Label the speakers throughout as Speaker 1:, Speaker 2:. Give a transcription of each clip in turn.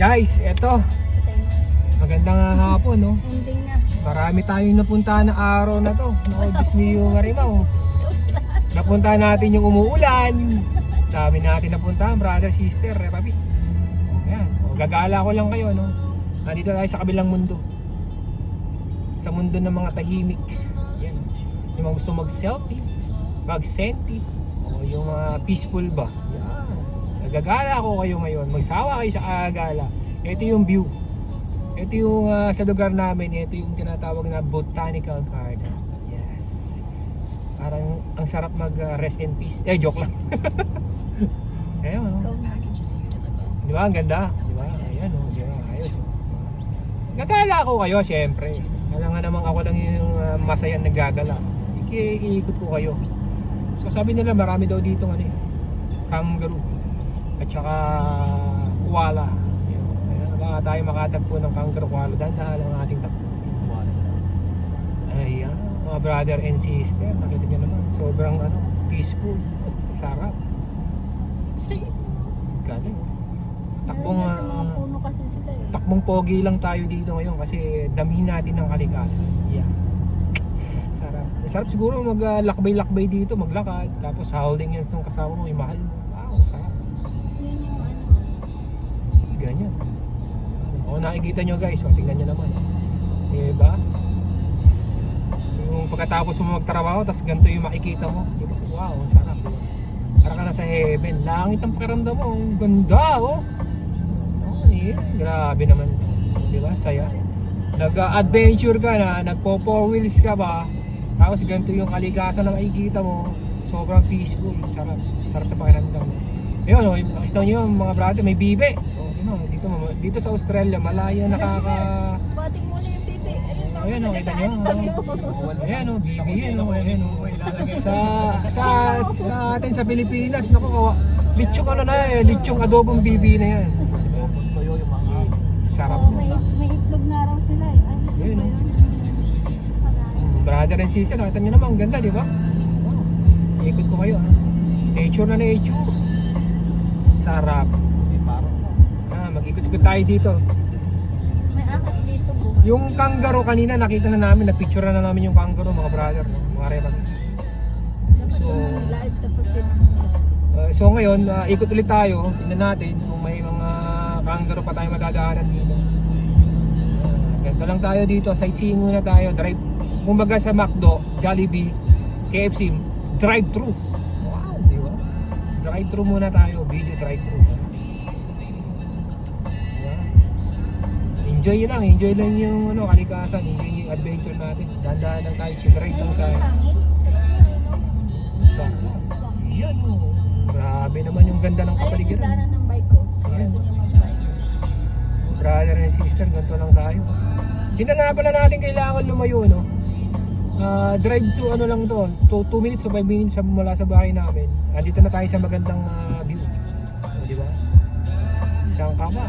Speaker 1: Guys, eto. Magandang hapon, no?
Speaker 2: Ending na.
Speaker 1: Marami tayong napuntahan na araw na to. No, Disney yung Marimaw. Napuntahan natin yung umuulan. Dami natin napuntahan, brother, sister, repabits. Ayan, o, gagala ko lang kayo, no? Nandito tayo sa kabilang mundo. Sa mundo ng mga tahimik. Ayan. Yung mga gusto mag-selfie, mag-senti, o yung mga peaceful ba. Ayan. Nagagala ko kayo ngayon. Magsawa kayo sa agala. Ito yung view. Ito yung sa lugar namin, ito yung tinatawag na Botanical Garden. Yes. Parang ang sarap mag rest in peace. Joke lang. Ayun, no? Di ba? Ang ganda. Di ba? Ayan, no? Di ba? Ayos. Gagala ko kayo, syempre. Kailangan naman ako lang yung masayang naggagala. Iikot ko kayo. So sabi nila marami daw dito kangaroo at saka koala. Baka tayo makatagpo ng kangaroo, koala. Dahan-dahan ang ating takbo. Ayan, mga brother and sister, nakita nyo naman, sobrang peaceful, sarap. Galing. Takbong
Speaker 2: Sa mga puno kasi sila eh.
Speaker 1: takbong pogi lang tayo dito ngayon kasi damihin natin ng kalikasan. Yeah. Sarap. Sarap siguro maglakbay-lakbay dito, maglakad, tapos holding yan sa kasama mo, may mahal mo. Wow, sarap.
Speaker 2: Yun yung
Speaker 1: Ganyan. O, nakikita nyo guys, tingnan nyo naman. Diba? Yung pagkatapos mo magtrabaho, tapos ganito yung makikita mo. Diba? Wow, ang sarap. Diba? Para ka na sa heaven. Langit ang pakiramdam mo. Ang ganda, oh. Grabe naman. Diba? Saya. Nag-adventure ka na, nagpo-four wheels ka ba, tapos ganito yung kalikasan na makikita mo. Sobrang peaceful. Sarap. Sarap sa pakiramdam mo. Ayun, oh, nakita nyo yung mga brother, may bibe. Dito sa Australia, malaya nakaka...
Speaker 2: bating muna yung pipi.
Speaker 1: Ayan o, kita nyo. Ayan o, bibi yan o. Ayan o. Sa atin sa Pilipinas, naku, litsong litsong adobong bibi na yan. Sarap.
Speaker 2: May itlog na raw sila eh.
Speaker 1: Ayun o. Brother and sister, nakita nyo naman, ang ganda, di ba? Ikot ko kayo. Nature na nature. Sarap. Mag-ikot-ikot tayo dito.
Speaker 2: May akas dito po.
Speaker 1: Yung kangaroo kanina nakita na namin, na-picture na namin yung kangaroo, mga brother, mga repabits.
Speaker 2: Dapat live tapos yun.
Speaker 1: So ngayon, ikot ulit tayo. Tingnan natin kung may mga kangaroo pa tayo madadaanan dito. Ganito lang tayo dito, sightseeing muna tayo, drive. Kumbaga sa McDo, Jollibee, KFC, drive-thru. Wow, di ba? Drive-thru muna tayo, video drive-thru. Enjoy lang yung kalikasan, enjoy yung adventure natin. Dahan-dahan lang tayo, chip-ride lang tayo. Yan o. Grabe naman yung ganda ng
Speaker 2: Ayun yung
Speaker 1: kapaligiran.
Speaker 2: daanan ng bike ko.
Speaker 1: Ayan.
Speaker 2: Gusto niyo mag-bike.
Speaker 1: Brother and sister, ganito lang tayo. Hindi na pala natin kailangan lumayo, no? Drive to lang to, 2 minutes o 5 minutes mula sa bahay namin. Dito na tayo sa magandang view. Di ba? Saan ka ba?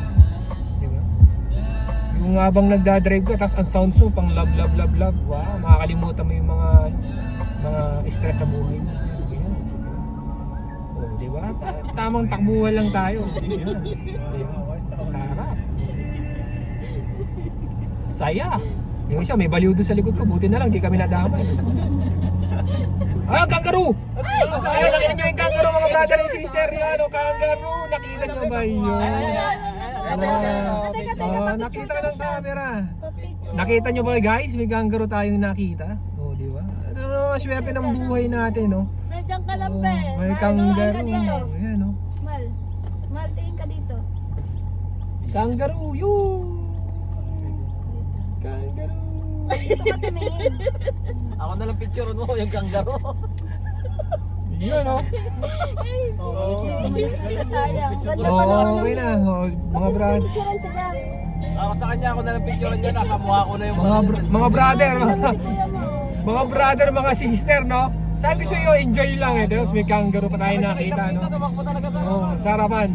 Speaker 1: Yung habang nagdadrive ka, tapos ang sounds mo pang love. Wow, makakalimutan mo yung mga stress sa buhay mo. Oh, di ba? Tamang takbuhan lang tayo. Sarap. Saya. Yung isa may baliw doon sa likod ko, buti na lang di kami nadamay. Kangaroo! Ayun, nakita nyo yung kangaroo, mga brother and sister. Kangaroo, nakita nyo ba yun? Nakita ka ng camera. Nakita nyo ba guys? May kangaroo tayong nakita. Di ba? Swerte ng buhay natin, no?
Speaker 2: Nandiyan ka lang, be.
Speaker 1: May kangaroo. Ayan, no?
Speaker 2: Mal, tingin ka dito.
Speaker 1: Kangaroo, yun! Kangaroo!
Speaker 2: Dito ka tumingin.
Speaker 3: Ako na lang picture mo yung kangaroo.
Speaker 1: Yun, no?
Speaker 2: Sayang.
Speaker 1: Okay na. Mga brother.
Speaker 2: Pinicturean sila.
Speaker 3: Ako sa kanya, ako na lang picture niya. Nasa mukha ko na yung
Speaker 1: Mga brother.
Speaker 2: Si kuya mo.
Speaker 1: Mga brother, mga sister, no? Sabi ko sa'yo, enjoy lang eh. Tapos may kangaroo pa tayo nakita, no?
Speaker 3: Tumakbo talaga sa
Speaker 1: Sarapan.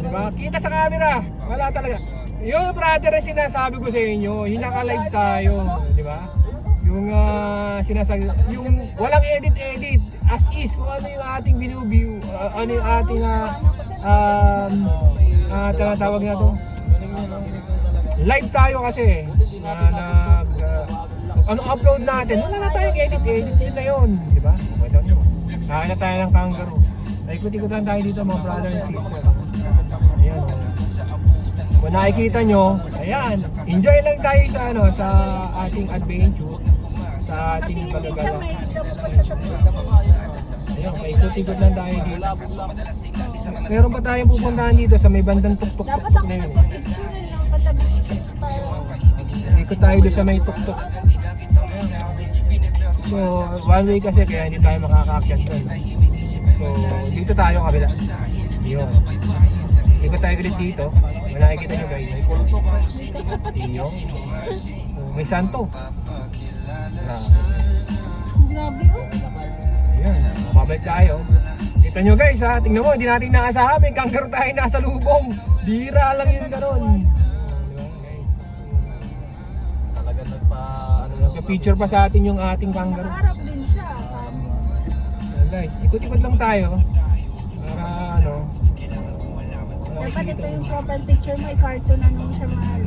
Speaker 1: Diba? Kita sa camera. Wala talaga. Yung brother na sinasabi ko sa inyo, hinaka-live tayo. Diba? Yung sinasabi, yung walang edit as is, kung ano yung ating view, ano yung ating tinatawag na to, Live tayo kasi na upload natin. Wala na tayong edit yun na yun, di ba? Okay daw nyo. Kakain na tayo ng kangaroo. Ikot-ikotan tayo dito mga brother and sister. Ayan. Kung nakikita nyo, ayan, enjoy lang tayo sa sa ating adventure, sa
Speaker 2: Pati
Speaker 1: ating
Speaker 2: hindi siya
Speaker 1: pagagala.
Speaker 2: may damo pa siya sa
Speaker 1: Ayun, paikot-ikot lang tayo dito. Meron pa tayong pupuntahan dito sa may bandang tuktok
Speaker 2: Dapat ako
Speaker 1: na yun.
Speaker 2: nagpapicture ng katabi para
Speaker 1: Ikot tayo doon sa may tuktok. So, one way kasi kaya hindi tayo makakaakyat doon. So, dito tayo kabila. Yun. Ikot tayo ulit dito. Wala nakikita nyo guys. Yun. May santo.
Speaker 2: grabe oh.
Speaker 1: Ayan, mababalik tayo. Kita nyo guys ha, tingnan mo, hindi natin naasahan. May kangaroo tayo nasa lubong. Bira lang yung ganon.
Speaker 3: Talaga nagpa...
Speaker 1: Nagka-picture pa sa atin yung ating kangaroo.
Speaker 2: Nakaharap din siya.
Speaker 1: Ayan, guys, ikot-ikot lang tayo. Para ano.
Speaker 2: Dapat ito yung profile picture mo, i-cartoon ano mo siya mahal.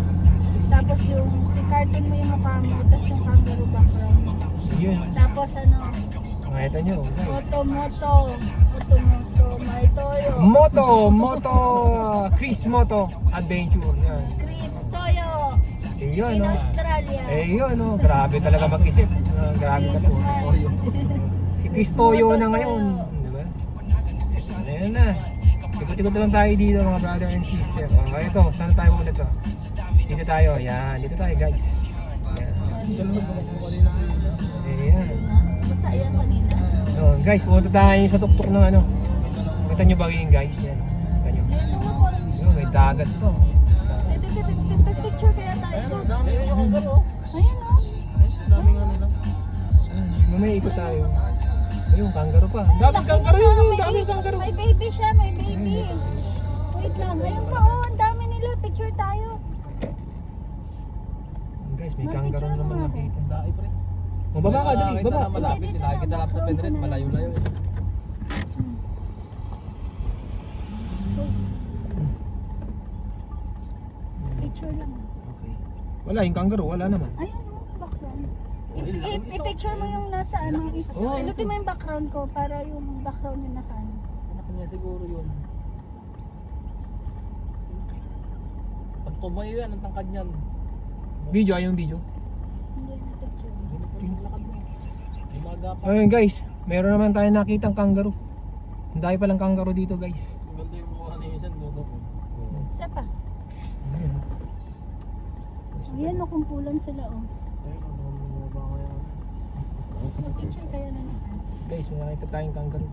Speaker 2: Tapos yung i-cartoon mo yung mukha mo, tapos yung kangaroo background.
Speaker 1: Yun.
Speaker 2: Tapos ano,
Speaker 1: Makita nyo guys.
Speaker 2: moto, may toyo.
Speaker 1: Moto, Chris Moto Adventure. Yan.
Speaker 2: Chris Toyo,
Speaker 1: Yun,
Speaker 2: in
Speaker 1: no.
Speaker 2: Australia.
Speaker 1: Yun, no. Grabe talaga mag-isip. Grabe talaga. Si Chris Toyo na ngayon. Diba? Ayan na. Ikot-ikot lang tayo dito mga brother and sister. Ito, saan tayo ulit to? Dito tayo. Yan, dito tayo guys. Yan. Ayan.
Speaker 2: Basta yan kanina.
Speaker 1: Guys, pumunta tayo sa tuktok ng ano. Kita nyo ba yun guys? Yan. Kita nyo.
Speaker 2: Yan mga parang
Speaker 1: Yun, may dagat to.
Speaker 2: picture kaya tayo.
Speaker 3: Ayun, dami yung kangaroo.
Speaker 2: Ayan oh.
Speaker 3: Daming ano lang.
Speaker 1: Mamaya ikot tayo. Ayun, kangaroo pa. Daming kangaroo yun, daming kangaroo.
Speaker 2: May baby siya, may baby. Wait lang, ayun pa oh, ang dami nila. Picture tayo.
Speaker 1: Guys, may
Speaker 2: May
Speaker 1: kangaroo
Speaker 2: picture
Speaker 1: naman
Speaker 2: mo.
Speaker 1: nakita.
Speaker 3: Dahil pre.
Speaker 1: Baba ka, dali,
Speaker 3: Nakakita
Speaker 1: baba.
Speaker 3: na malapit,
Speaker 2: Dito
Speaker 3: nakakita
Speaker 2: lang,
Speaker 3: lang sa Pedret,
Speaker 2: background
Speaker 3: malayo-layo.
Speaker 2: Picture lang.
Speaker 1: Okay. Wala, yung kangaroo, wala naman.
Speaker 2: Ayun oh, background.
Speaker 3: Ayun,
Speaker 2: I-picture mo yung nasa ano.
Speaker 1: Oh,
Speaker 2: Ilutin mo yung background ko para yung background yung naka ano.
Speaker 3: Anak niya siguro yun. Pag tumayo yan, ang tangkad niyan.
Speaker 1: Video, ayaw yung video.
Speaker 2: Hindi na picture.
Speaker 3: Gumagapa.
Speaker 1: Ayun guys, meron naman tayo nakitang kangaroo. Ang dami palang kangaroo dito guys.
Speaker 3: Ang ganda yung mukha niya dyan, bobo ko.
Speaker 2: Isa pa.
Speaker 1: Ayun.
Speaker 2: Ayan oh, kumpulan sila oh.
Speaker 3: Ayun, ano ba kaya?
Speaker 2: Mag-picture kayo na naman.
Speaker 1: Guys, may nakita tayong kangaroo.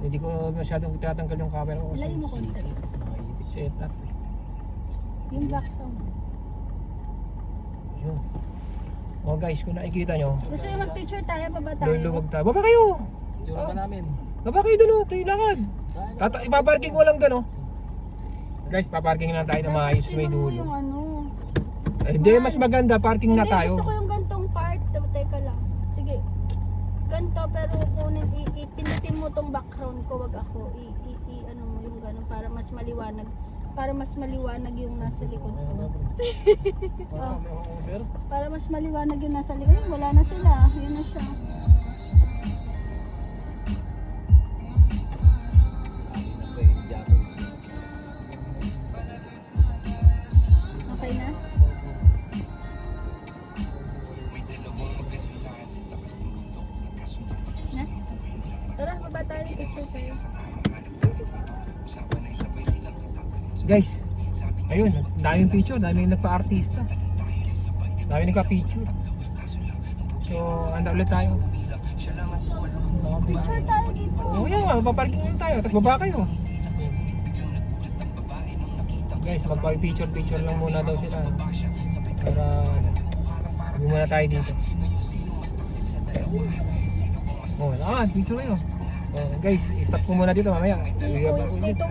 Speaker 1: Hindi ko masyadong tinatanggal yung camera ko.
Speaker 2: Ilagay mo konti.
Speaker 1: Set up.
Speaker 2: Yung background.
Speaker 1: Yun. Oh guys, kung nakikita nyo,
Speaker 2: Gusto nyo mag-picture tayo, baba tayo.
Speaker 1: luluwag tayo. Baba kayo!
Speaker 3: Tsura ka namin.
Speaker 1: Baba kayo doon oh, tayo lakad.
Speaker 3: Saan?
Speaker 1: Ipaparking ko lang doon oh. Guys, paparking lang tayo na maayos may
Speaker 2: Sino mo
Speaker 1: dulo.
Speaker 2: yung ano?
Speaker 1: Hindi, mas maganda, parking na
Speaker 2: Hindi,
Speaker 1: tayo.
Speaker 2: gusto ko yung gantong part. Teka lang. Sige. Ganto, pero kunin, ipindutin mo tong background ko, wag ako. Ano mo yung ganon para mas maliwanag. Para mas maliwanag yung nasa likod ko. Oh, para mas maliwanag yung nasa likod. Ay, wala na sila. Yun na siya. Okay na? Na? Tara, baba tayo. Picture tayo.
Speaker 1: Guys, ayun, daming picture, daming nagpa-artista. Daming nagpa-picture. So, anda ulit tayo.
Speaker 2: Picture tayo dito.
Speaker 1: Oo yan nga, paparking lang tayo, tapos baba kayo. Guys, magpa-picture lang muna daw sila. Para, hindi muna tayo dito. Oh, picture kayo. Guys, stop ko muna dito mamaya.
Speaker 2: Dito,